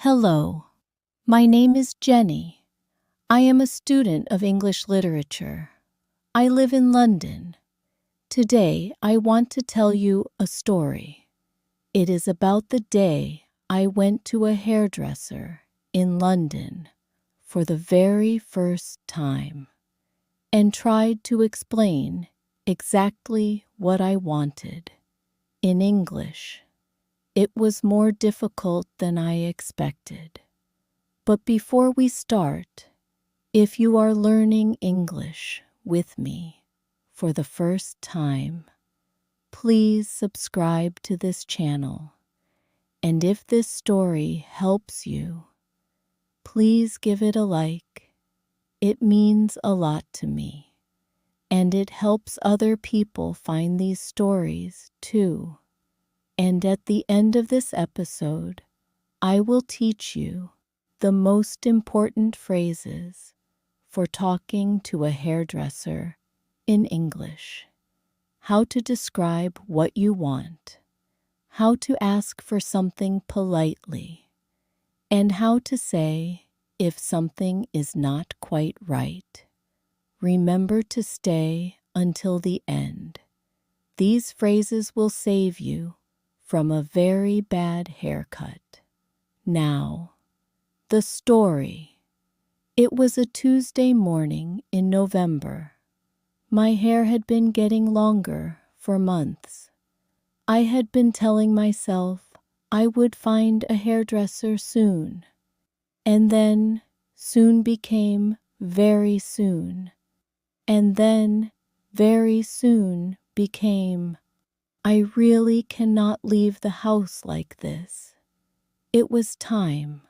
Hello, my name is Jenny. I am a student of English literature. I live in London. Today, I want to tell you a story. It is about the day I went to a hairdresser in London for the very first time and tried to explain exactly what I wanted in English. It was more difficult than I expected. But before we start, if you are learning English with me for the first time, please subscribe to this channel. And if this story helps you, please give it a like. It means a lot to me, and it helps other people find these stories too. And at the end of this episode, I will teach you the most important phrases for talking to a hairdresser in English. How to describe what you want, how to ask for something politely, and how to say if something is not quite right. Remember to stay until the end. These phrases will save you from a very bad haircut. Now, the story. It was a Tuesday morning in November. My hair had been getting longer for months. I had been telling myself I would find a hairdresser soon. And then soon became very soon. And then very soon became, I really cannot leave the house like this. It was time.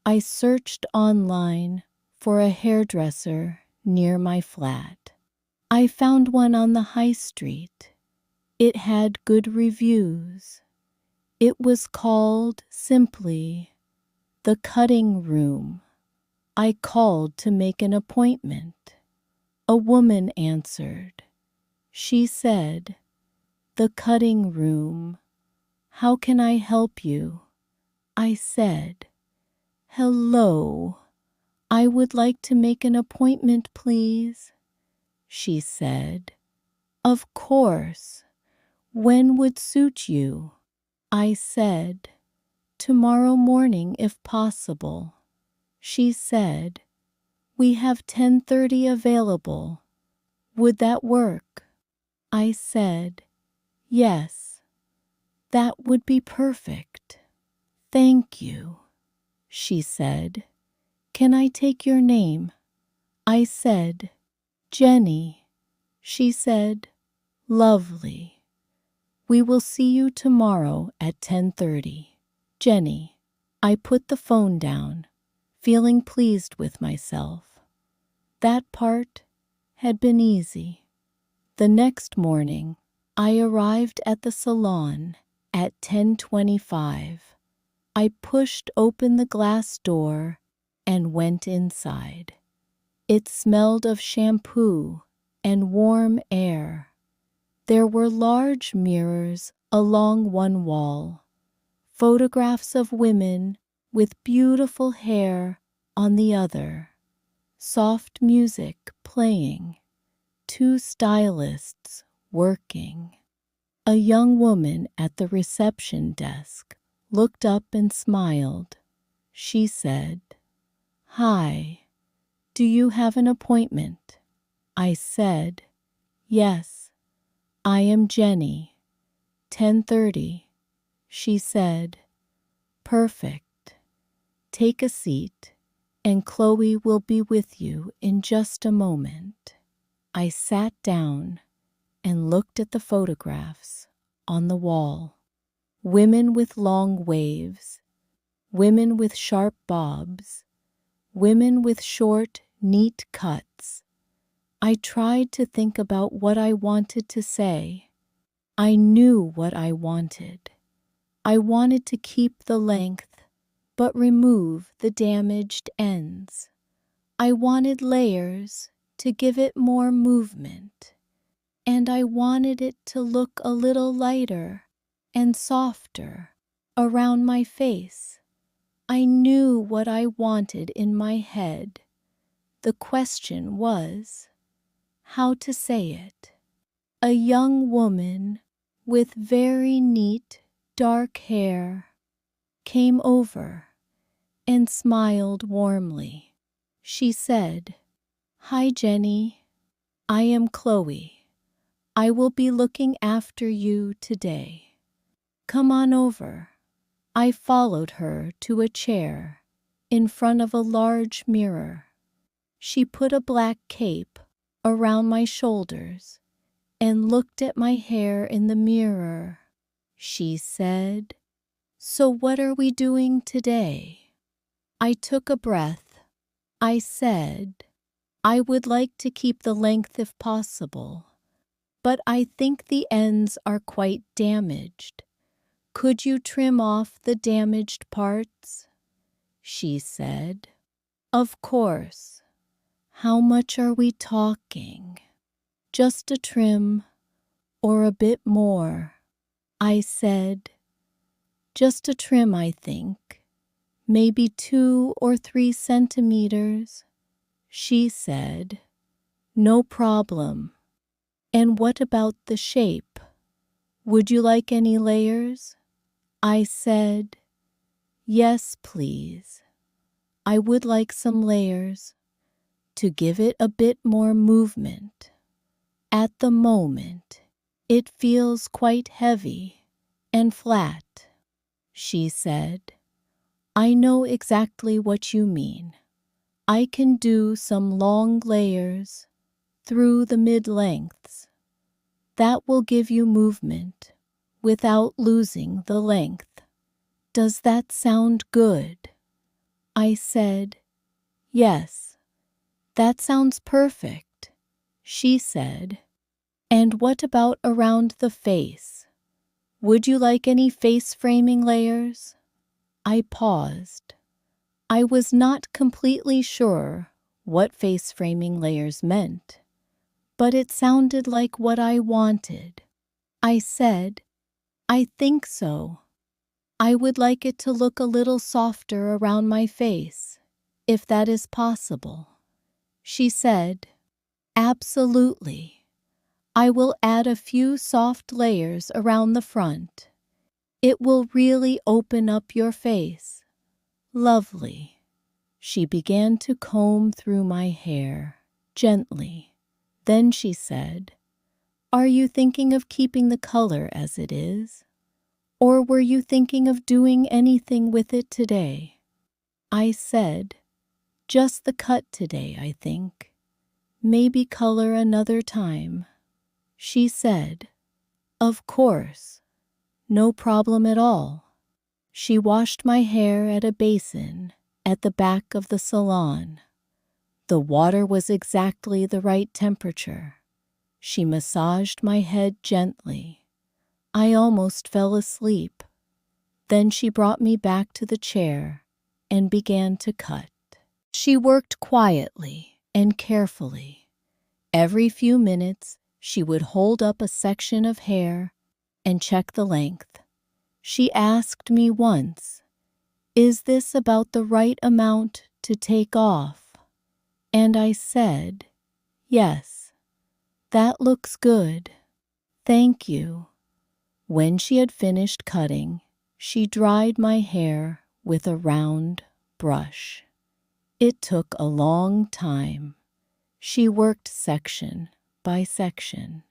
I searched online for a hairdresser near my flat. I found one on the high street. It had good reviews. It was called simply the cutting room. I called to make an appointment. A woman answered. She said, "The cutting room. How can I help you?" I said, "Hello. I would like to make an appointment, please." She said, "Of course. When would suit you?" I said, "Tomorrow morning if possible." She said, "We have 10:30 available. Would that work?" I said, "Yes, that would be perfect. Thank you." She said, "Can I take your name?" I said, "Jenny." She said, "Lovely. We will see you tomorrow at 10:30. Jenny." I put the phone down, feeling pleased with myself. That part had been easy. The next morning, I arrived at the salon at 10:25. I pushed open the glass door and went inside. It smelled of shampoo and warm air. There were large mirrors along one wall, photographs of women with beautiful hair on the other, soft music playing, two stylists working. A young woman at the reception desk looked up and smiled. She said, "Hi, do you have an appointment?" I said, "Yes, I am Jenny. 10:30. She said, "Perfect. Take a seat, and Chloe will be with you in just a moment." I sat down and looked at the photographs on the wall. Women with long waves, women with sharp bobs, women with short, neat cuts. I tried to think about what I wanted to say. I knew what I wanted. I wanted to keep the length, but remove the damaged ends. I wanted layers to give it more movement. And I wanted it to look a little lighter and softer around my face. I knew what I wanted in my head. The question was how to say it. A young woman with very neat, dark hair came over and smiled warmly. She said, "Hi, Jenny. I am Chloe. I will be looking after you today. Come on over." I followed her to a chair in front of a large mirror. She put a black cape around my shoulders and looked at my hair in the mirror. She said, "So what are we doing today?" I took a breath. I said, "I would like to keep the length if possible, but I think the ends are quite damaged. Could you trim off the damaged parts?" She said, "Of course. How much are we talking?" "Just a trim or a bit more." I said, "Just a trim, I think. Maybe 2 or 3 centimeters." She said, "No problem. And what about the shape? Would you like any layers?" I said, "Yes, please. I would like some layers to give it a bit more movement. At the moment, it feels quite heavy and flat." She said, "I know exactly what you mean. I can do some long layers through the mid-lengths. That will give you movement without losing the length. Does that sound good?" I said, "Yes, that sounds perfect." She said, "And what about around the face? Would you like any face framing layers?" I paused. I was not completely sure what face framing layers meant, but it sounded like what I wanted. I said, "I think so. I would like it to look a little softer around my face, if that is possible." She said, "Absolutely. I will add a few soft layers around the front. It will really open up your face." "Lovely." She began to comb through my hair gently. Then she said, "Are you thinking of keeping the color as it is? Or were you thinking of doing anything with it today?" I said, "Just the cut today, I think. Maybe color another time." She said, "Of course. No problem at all." She washed my hair at a basin at the back of the salon. The water was exactly the right temperature. She massaged my head gently. I almost fell asleep. Then she brought me back to the chair and began to cut. She worked quietly and carefully. Every few minutes, she would hold up a section of hair and check the length. She asked me once, "Is this about the right amount to take off?" And I said, "Yes, that looks good. Thank you." When she had finished cutting, she dried my hair with a round brush. It took a long time. She worked section by section.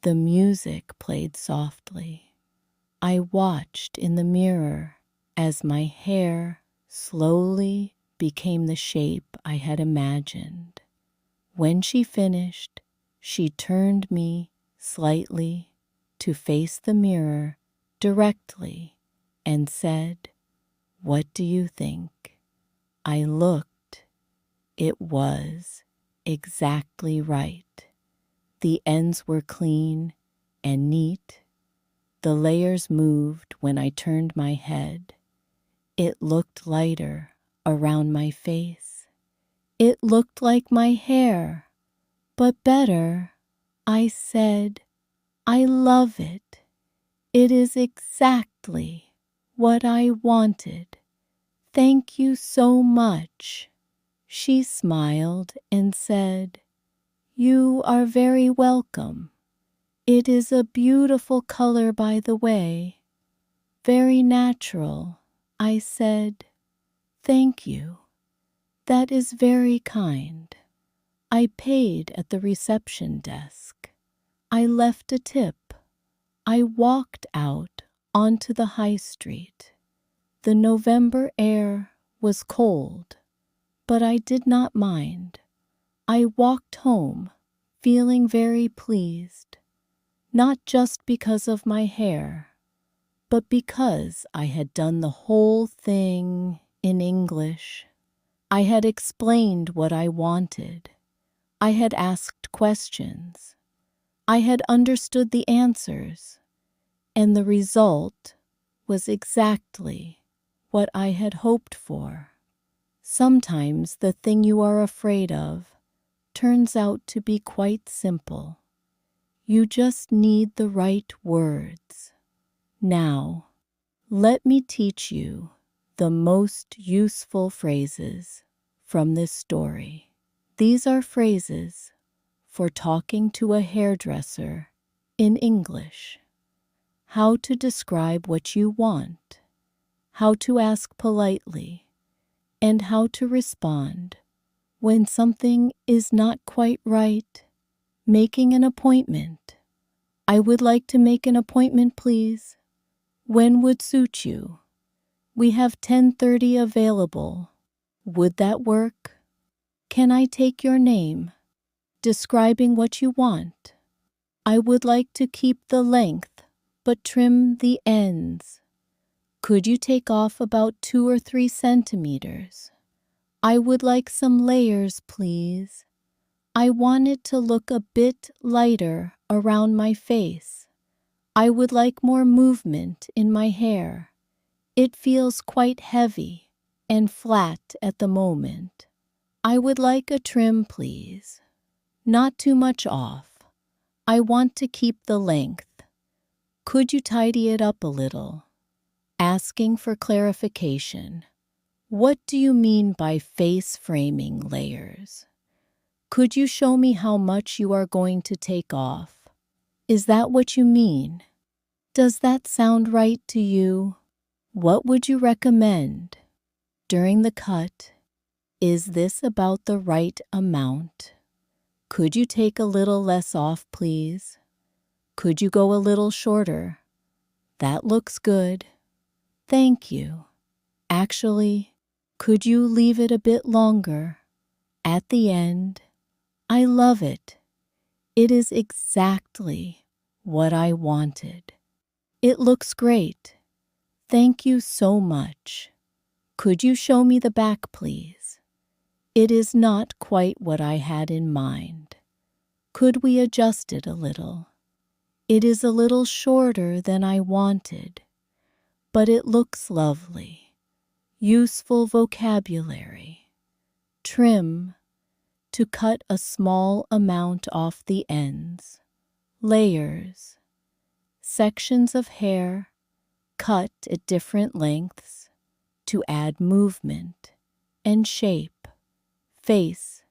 The music played softly. I watched in the mirror as my hair slowly became the shape I had imagined. When she finished, she turned me slightly to face the mirror directly and said, "What do you think?" I looked. It was exactly right. The ends were clean and neat. The layers moved when I turned my head. It looked lighter around my face. It looked like my hair, but better. I said, "I love it. It is exactly what I wanted. Thank you so much. She smiled and said, You are very welcome. It is a beautiful color, by the way. Very natural, I said. Thank you. That is very kind. I paid at the reception desk. I left a tip. I walked out onto the high street. The November air was cold, but I did not mind. I walked home, feeling very pleased, not just because of my hair, but because I had done the whole thing in English. I had explained what I wanted. I had asked questions. I had understood the answers, and the result was exactly what I had hoped for. Sometimes the thing you are afraid of turns out to be quite simple. You just need the right words. Now, let me teach you the most useful phrases from this story. These are phrases for talking to a hairdresser in English. How to describe what you want, how to ask politely, and how to respond when something is not quite right. Making an appointment. I would like to make an appointment, please. When would suit you? We have 10:30 available. Would that work? Can I take your name? Describing what you want. I would like to keep the length, but trim the ends. Could you take off about 2 or 3 centimeters? I would like some layers, please. I want it to look a bit lighter around my face. I would like more movement in my hair. It feels quite heavy and flat at the moment. I would like a trim, please. Not too much off. I want to keep the length. Could you tidy it up a little? Asking for clarification. What do you mean by face framing layers? Could you show me how much you are going to take off? Is that what you mean? Does that sound right to you? What would you recommend? During the cut, is this about the right amount? Could you take a little less off, please? Could you go a little shorter? That looks good. Thank you. Actually, could you leave it a bit longer? At the end, I love it. It is exactly what I wanted. It looks great. Thank you so much. Could you show me the back, please? It is not quite what I had in mind. Could we adjust it a little? It is a little shorter than I wanted, but it looks lovely. Useful vocabulary. Trim. To cut a small amount off the ends. Layers. Sections of hair cut at different lengths to add movement and shape. Face.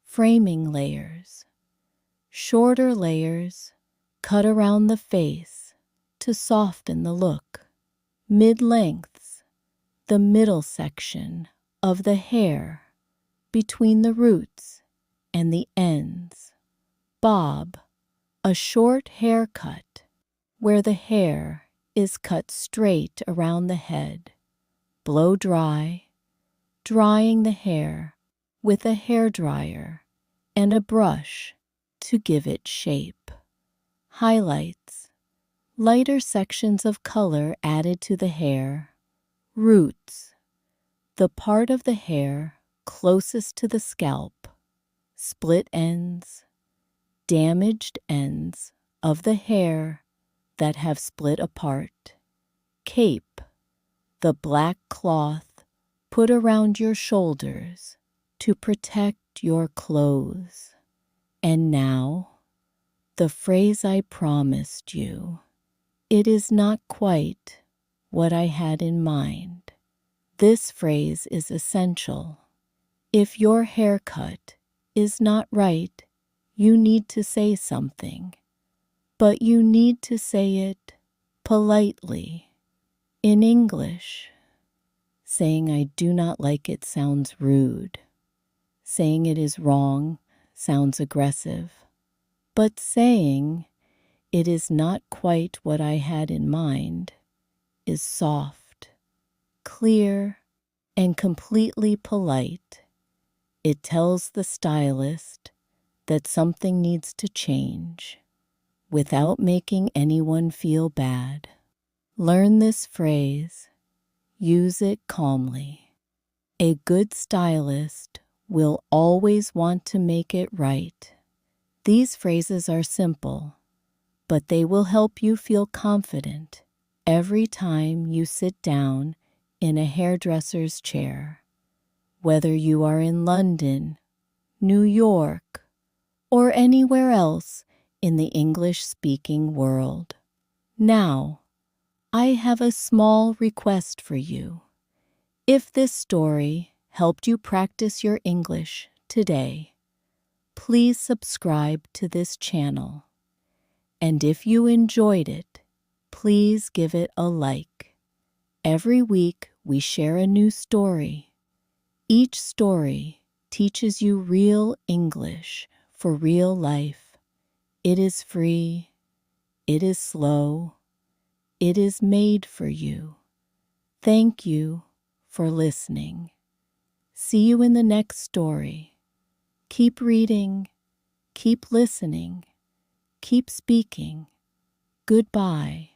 Framing layers. Shorter layers cut around the face to soften the look. Mid-lengths. The middle section of the hair between the roots and the ends. Bob, a short haircut where the hair is cut straight around the head. Blow dry, drying the hair with a hairdryer and a brush to give it shape. Highlights, lighter sections of color added to the hair. Roots, the part of the hair closest to the scalp. Split ends, damaged ends of the hair that have split apart. Cape, the black cloth put around your shoulders to protect your clothes. And now, the phrase I promised you. It is not quite what I had in mind. This phrase is essential. If your haircut is not right, you need to say something, but you need to say it politely. In English, saying I do not like it sounds rude. Saying it is wrong sounds aggressive. But saying it is not quite what I had in mind is soft, clear, and completely polite. It tells the stylist that something needs to change without making anyone feel bad. Learn this phrase. Use it calmly. A good stylist will always want to make it right. These phrases are simple, but they will help you feel confident every time you sit down in a hairdresser's chair. Whether you are in London, New York, or anywhere else in the English-speaking world. Now, I have a small request for you. If this story helped you practice your English today, please subscribe to this channel. And if you enjoyed it, please give it a like. Every week we share a new story. Each story teaches you real English for real life. It is free. It is slow. It is made for you. Thank you for listening. See you in the next story. Keep reading. Keep listening. Keep speaking. Goodbye.